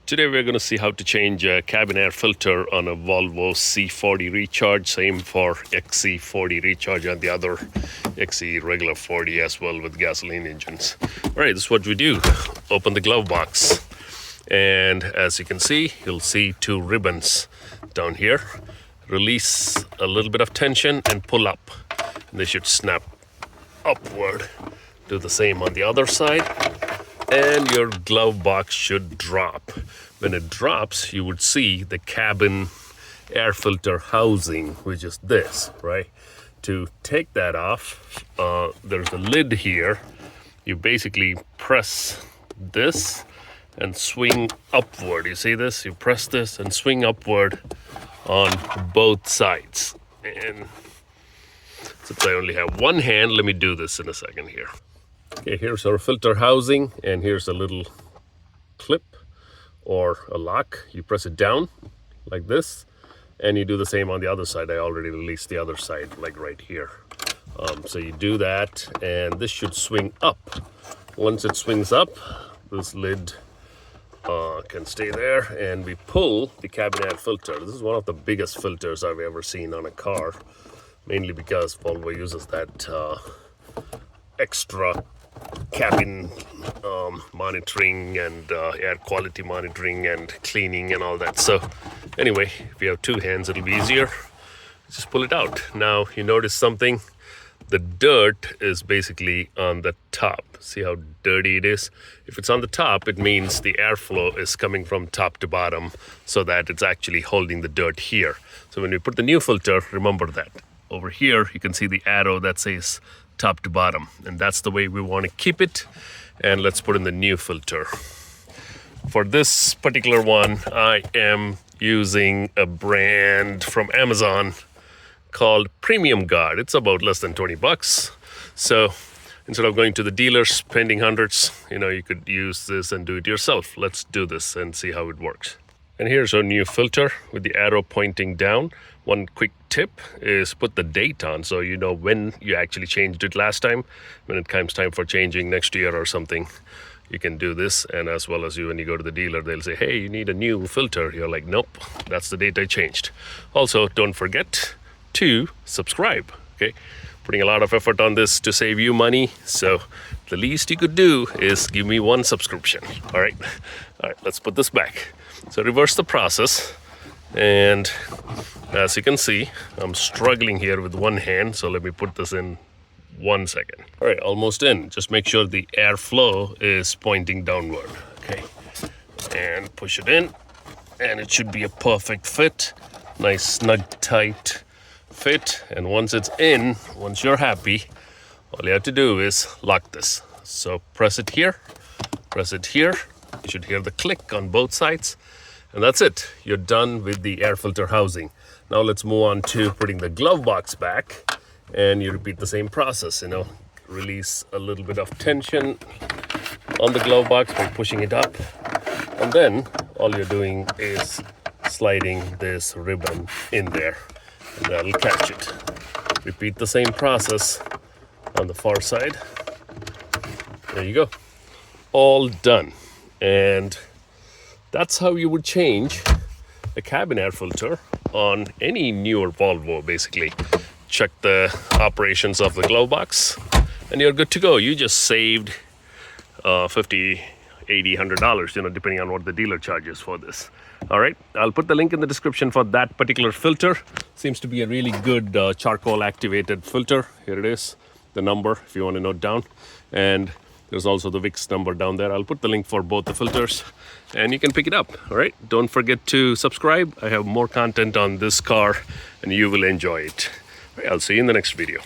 Today we're going to see how to change a cabin air filter on a Volvo C40 Recharge. Same for XC40 Recharge and the other XC regular 40 as well with gasoline engines. All right, this is what we do. Open the glove box. And as you can see, you'll see two ribbons down here. Release a little bit of tension and pull up. And they should snap upward. Do the same on the other side. And your glove box should drop. When it drops, you would see the cabin air filter housing, which is this, right? To take that off, there's a lid here. You basically press this and swing upward. You see this? You press this and swing upward on both sides. And since I only have one hand, let me do this in a second here. Okay, here's our filter housing, and here's a little clip or a lock. You press it down like this, and you do the same on the other side. I already released the other side, like right here. So you do that, and this should swing up. Once it swings up, this lid can stay there, and we pull the cabin air filter. This is one of the biggest filters I've ever seen on a car, mainly because Volvo uses that extra cabin monitoring and air quality monitoring and cleaning and all that. So anyway, if you have two hands, it'll be easier. Just pull it out. Now you notice something. The dirt is basically on the top. See how dirty it is? If it's on the top, it means the airflow is coming from top to bottom so that it's actually holding the dirt here. So when we put the new filter, remember that. Over here, you can see the arrow that says top to bottom, and that's the way we want to keep it. And let's put in the new filter. For this particular one, I am using a brand from Amazon called Premium Guard. It's about less than 20 bucks. So instead of going to the dealer, spending hundreds, you could use this and do it yourself. Let's do this and see how it works. And here's our new filter with the arrow pointing down. One quick tip is put the date on so you know when you actually changed it last time. When it comes time for changing next year or something, you can do this. And as well as when you go to the dealer, they'll say, hey, you need a new filter. You're like, nope, that's the date I changed. Also, don't forget to subscribe, okay? Putting a lot of effort on this to save you money. So the least you could do is give me one subscription, all right? All right, let's put this back. So reverse the process. And as you can see, I'm struggling here with one hand. So let me put this in 1 second. All right, almost in. Just make sure the airflow is pointing downward, okay? And push it in, and it should be a perfect fit. Nice, snug, tight fit. And once it's in, once you're happy, all you have to do is lock this. So press it here, press it here. You should hear the click on both sides. And that's it. You're done with the air filter housing. Now let's move on to putting the glove box back. And you repeat the same process, Release a little bit of tension on the glove box by pushing it up. And then all you're doing is sliding this ribbon in there. And that'll catch it. Repeat the same process on the far side. There you go. All done. And that's how you would change a cabin air filter on any newer Volvo, basically. Check the operations of the glove box, and you're good to go. You just saved $50, $80, $100, depending on what the dealer charges for this. All right, I'll put the link in the description for that particular filter. Seems to be a really good charcoal activated filter. Here it is, the number, if you want to note down. And there's also the VIX number down there. I'll put the link for both the filters, and you can pick it up. All right, don't forget to subscribe. I have more content on this car, and you will enjoy it. All right, I'll see you in the next video.